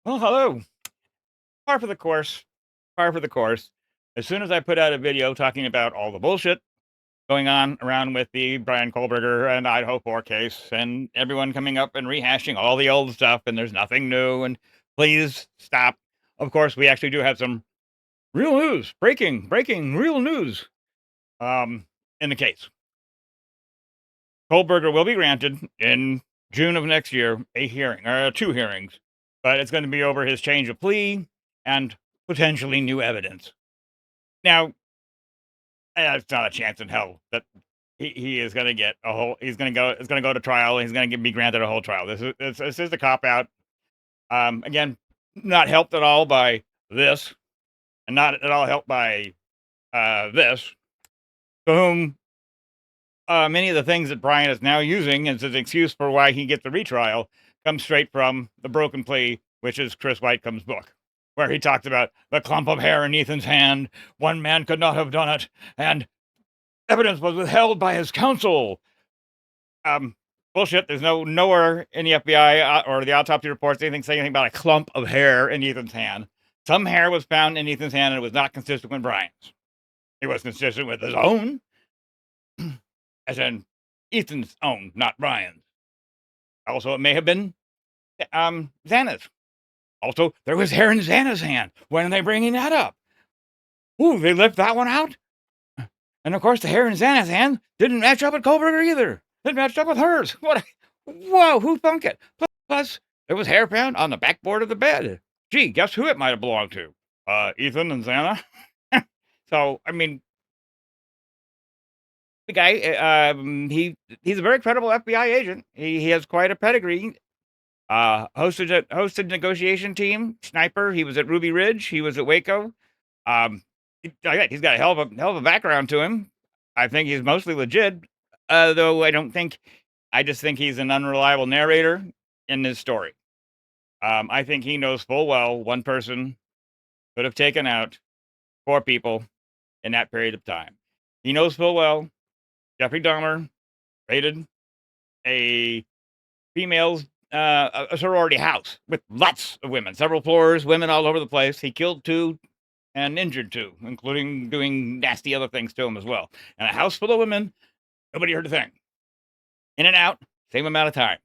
Well, hello. Par for the course. Par for the course. As soon as I put out a video talking about all the bullshit going on around with the Brian Kohberger and Idaho 4 case, and everyone coming up and rehashing all the old stuff, and there's nothing new, and please stop. Of course, we actually do have some real news, breaking real news um, in the case. Kohberger will be granted in June of next year a hearing, or two hearings, but it's going to be over his change of plea and potentially new evidence. Now, it's not a chance in hell that he is going to get a whole. He's going to go. It's going to go to trial. He's going to be granted a whole trial. This is a cop out. Again, not helped at all by this, and not at all helped by this. To whom many of the things that Brian is now using as his excuse for why he gets a retrial come straight from The Broken Plea, which is Chris Whitecomb's book, where he talks about the clump of hair in Ethan's hand. One man could not have done it, and evidence was withheld by his counsel. Bullshit. There's nowhere in the FBI or the autopsy reports anything saying anything about a clump of hair in Ethan's hand. Some hair was found in Ethan's hand, and it was not consistent with Brian's. It was consistent with his own, as in Ethan's own, not Brian's. Also, it may have been Xana's. Also, there was hair in Xana's hand. When are they bringing that up? Ooh, they left that one out? And of course, the hair in Xana's hand didn't match up with Kohberger either. It matched up with hers. What? Whoa, who thunk it? Plus, there was hair found on the backboard of the bed. Gee, guess who it might have belonged to? Ethan and Xana. So, I mean, the guy, he's a very credible FBI agent. He has quite a pedigree. Hosted negotiation team, sniper. He was at Ruby Ridge. He was at Waco. He's got a hell of a background to him. I think he's mostly legit, though I just think he's an unreliable narrator in this story. I think he knows full well one person could have taken out 4 people in that period of time. He knows full well Jeffrey Dahmer raided a female's a sorority house with lots of women, several floors, women all over the place. He killed 2 and injured 2, including doing nasty other things to him as well. And a house full of women, nobody heard a thing. In and out, same amount of time.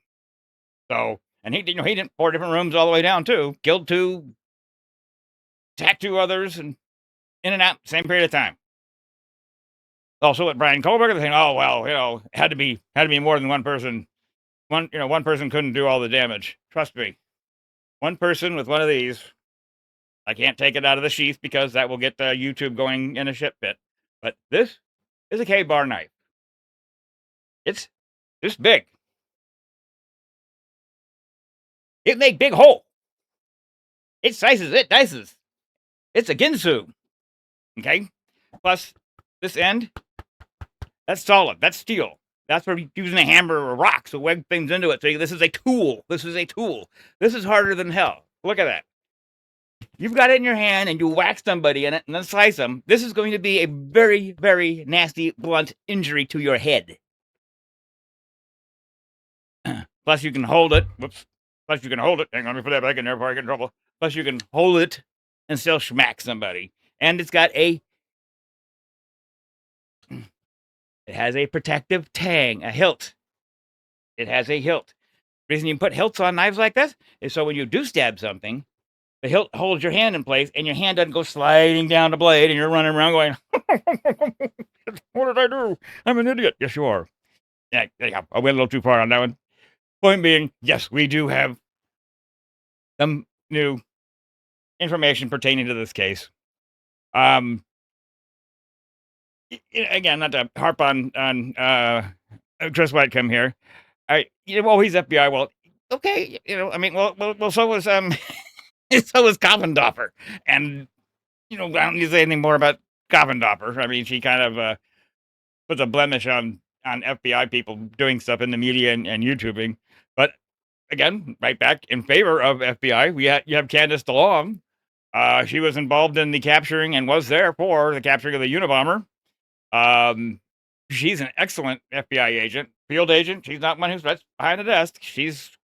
So, and he didn't 4 different rooms all the way down too. Killed 2, attacked 2 others, and in and out, same period of time. Also, with Brian Kohberger, they're saying, "Oh well, had to be more than one person. One person couldn't do all the damage. Trust me, one person with one of these, I can't take it out of the sheath because that will get YouTube going in a shit pit. But this is a K-bar knife. It's this big. It make big hole. It slices. It dices. It's a Ginsu. Okay. Plus, this end, that's solid. That's steel. That's for using a hammer or a rock to wedge things into it. So this is a tool. This is a tool. This is harder than hell. Look at that. You've got it in your hand and you whack somebody in it and then slice them. This is going to be a very, very nasty, blunt injury to your head. Plus, you can hold it. Whoops. Plus, you can hold it. Hang on, let me put that back in there before I get in trouble. Plus, you can hold it and still smack somebody. And it's got it has a protective tang, a hilt. It has a hilt. The reason you put hilts on knives like this is so when you do stab something, the hilt holds your hand in place and your hand doesn't go sliding down the blade and you're running around going, what did I do? I'm an idiot. Yes, you are. Yeah, I went a little too far on that one. Point being, yes, we do have some new information pertaining to this case. Again, not to harp on Chris Whitecomb here. He's FBI. Well, okay, well, so was so was Coffindoffer, and I don't need to say anything more about Coffindoffer. I mean, she kind of puts a blemish on FBI people doing stuff in the media and YouTubing. But again, right back in favor of FBI, you have Candace DeLong. She was involved in the capturing and was there for the capturing of the Unabomber. She's an excellent FBI agent, field agent. She's not one who's behind the desk. She's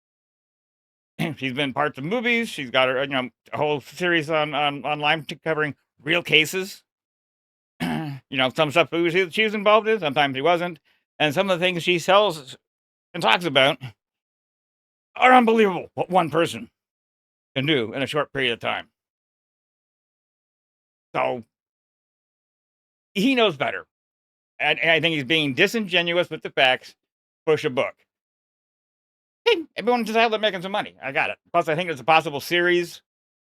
She's been parts of movies. She's got her, a whole series online covering real cases. Some stuff she was involved in, sometimes she wasn't, and some of the things she sells and talks about are unbelievable. What one person can do in a short period of time. So he knows better, and I think he's being disingenuous with the facts. Push a book. Hey, everyone just out there making some money. I got it. Plus, I think there's a possible series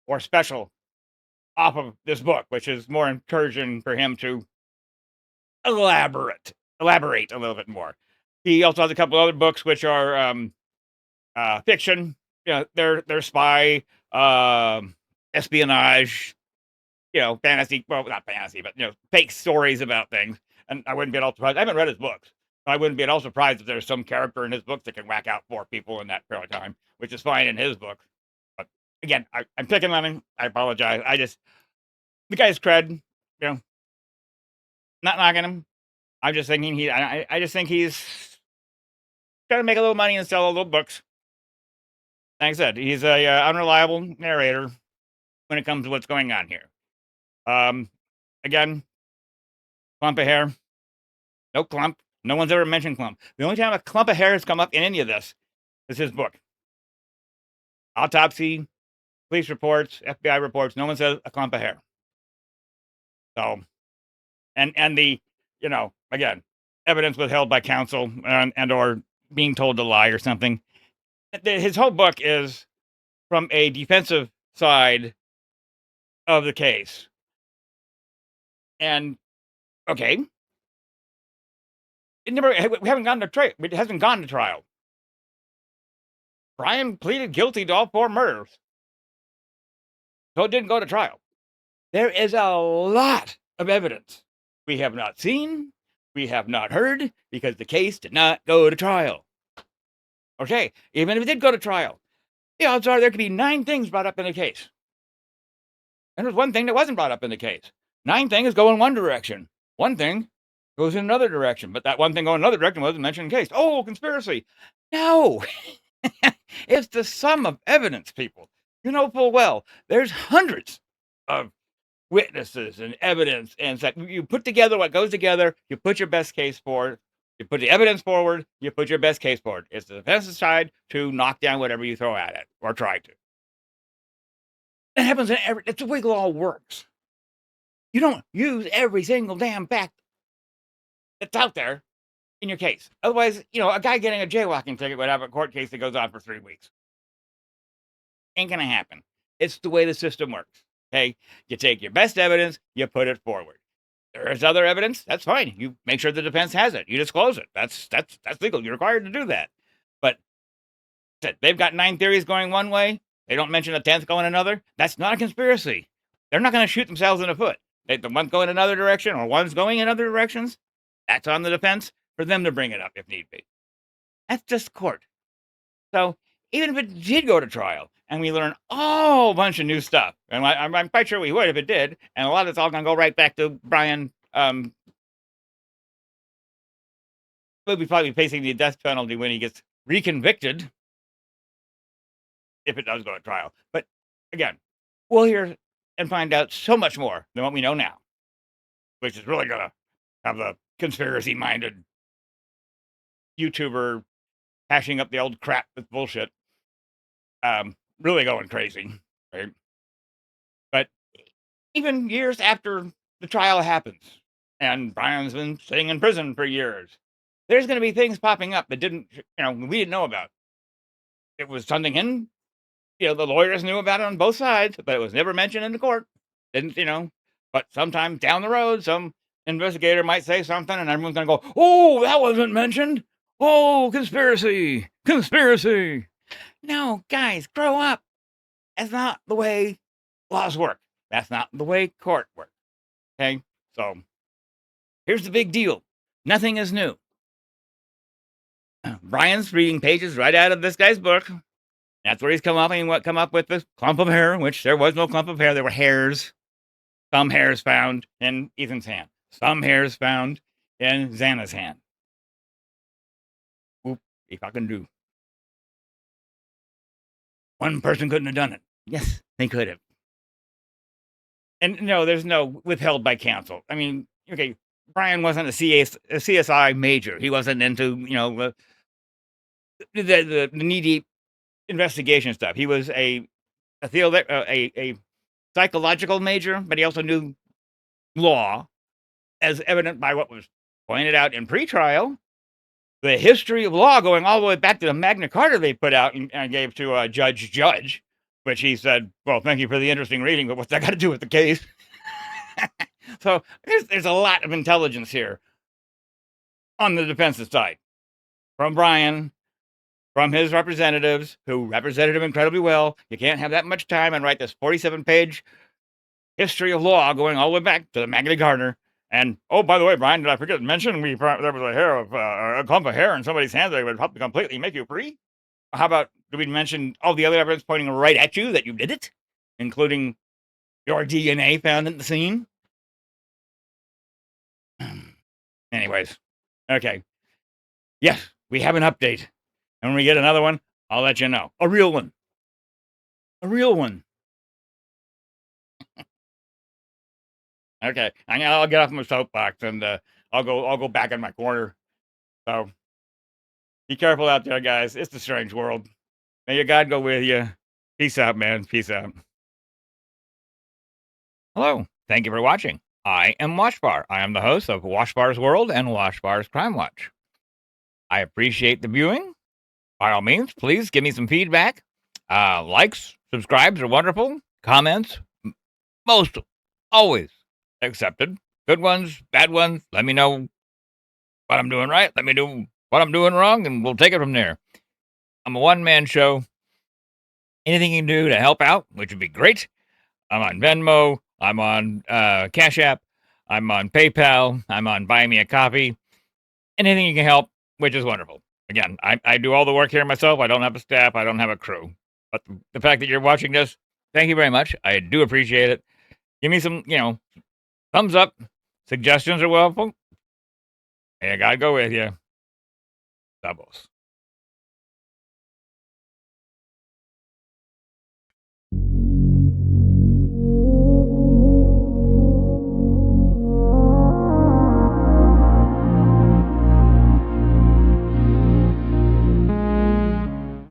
or special off of this book, which is more encouraging for him to elaborate a little bit more. He also has a couple other books which are fiction. They're spy, espionage, fantasy. Well, not fantasy, but fake stories about things. And I wouldn't be at all surprised. I haven't read his books. I wouldn't be at all surprised if there's some character in his books that can whack out 4 people in that period of time, which is fine in his book. But again, I'm picking on him. I apologize. The guy's cred, not knocking him. I'm just thinking I just think he's trying to make a little money and sell a little books. Like I said, he's a unreliable narrator when it comes to what's going on here. Again, clump of hair, no clump. No one's ever mentioned clump. The only time a clump of hair has come up in any of this is his book. Autopsy, police reports, FBI reports. No one says a clump of hair. So, and the again, evidence withheld by counsel and or being told to lie or something. His whole book is from a defensive side of the case. And okay, we haven't gone to trial. It hasn't gone to trial. Brian pleaded guilty to all 4 murders, so it didn't go to trial. There is a lot of evidence we have not seen, we have not heard, because the case did not go to trial. Okay, even if it did go to trial, the odds are there could be 9 things brought up in the case. And there's one thing that wasn't brought up in the case. 9 things go in one direction. One thing goes in another direction, but that one thing going in another direction wasn't mentioned in the case. Oh, conspiracy. No. It's the sum of evidence, people. You know full well there's hundreds of witnesses and evidence, and so you put together what goes together, you put your best case forward, you put the evidence forward, you put your best case forward. It's the defense's side to knock down whatever you throw at it or try to. That happens in it's the way the law works. You don't use every single damn fact that's out there in your case. Otherwise, a guy getting a jaywalking ticket would have a court case that goes on for 3 weeks. Ain't gonna happen. It's the way the system works. Okay, you take your best evidence, you put it forward. There's other evidence, that's fine. You make sure the defense has it. You disclose it. That's legal. You're required to do that. But they've got 9 theories going one way. They don't mention a 10th going another. That's not a conspiracy. They're not going to shoot themselves in the foot. The one's going another direction or one's going in other directions. That's on the defense for them to bring it up if need be. That's just court. So even if it did go to trial and we learn a whole bunch of new stuff, and I'm quite sure we would if it did, and a lot of it's all going to go right back to Brian. Will be probably facing the death penalty when he gets reconvicted, if it does go to trial. But again, we'll hear and find out so much more than what we know now, which is really going to have the conspiracy-minded YouTuber hashing up the old crap with bullshit, really going crazy, right? But even years after the trial happens, and Brian's been sitting in prison for years, there's going to be things popping up that we didn't know about. It was something the lawyers knew about it on both sides, but it was never mentioned in the court. But sometime down the road, some investigator might say something, and everyone's going to go, "Oh, that wasn't mentioned. Oh, conspiracy. No, guys, grow up. That's not the way laws work. That's not the way court works. Okay? So, here's the big deal. Nothing is new. Brian's reading pages right out of this guy's book. That's where he's come up with this clump of hair, which there was no clump of hair. There were hairs. Some hairs found in Ethan's hand. Some hairs found in Xana's hand. Oop, if I can do. One person couldn't have done it. Yes, they could have. And no, there's no withheld by counsel. I mean, okay, Brian wasn't a CSI major. He wasn't into, the knee-deep investigation stuff. He was a psychological major, but he also knew law, as evident by what was pointed out in pretrial. The history of law going all the way back to the Magna Carta they put out and gave to Judge, which he said, "Well, thank you for the interesting reading, but what's that got to do with the case?" So there's a lot of intelligence here on the defense's side from Brian, from his representatives who represented him incredibly well. You can't have that much time and write this 47-page history of law going all the way back to the Magna Carta. And oh, by the way, Brian, did I forget to mention there was a clump of hair in somebody's hand that would help completely make you free? How about, did we mention all the other evidence pointing right at you that you did it, including your DNA found at the scene? Anyways, okay. Yes, we have an update. And when we get another one, I'll let you know. A real one. A real one. Okay. I'll get off my soapbox and I'll go back in my corner. So be careful out there, guys. It's a strange world. May your God go with you. Peace out, man. Peace out. Hello. Thank you for watching. I am Washbar. I am the host of Washbar's World and Washbar's Crime Watch. I appreciate the viewing. By all means, please give me some feedback. Likes, subscribes are wonderful. Comments, most always accepted. Good ones, bad ones. Let me know what I'm doing right. Let me know what I'm doing wrong, and we'll take it from there. I'm a one-man show. Anything you can do to help out, which would be great. I'm on Venmo. I'm on Cash App. I'm on PayPal. I'm on Buy Me a Coffee. Anything you can help, which is wonderful. Again, I do all the work here myself. I don't have a staff. I don't have a crew. But the fact that you're watching this, thank you very much. I do appreciate it. Give me some, thumbs up. Suggestions are welcome. Hey, I gotta go with you. Doubles.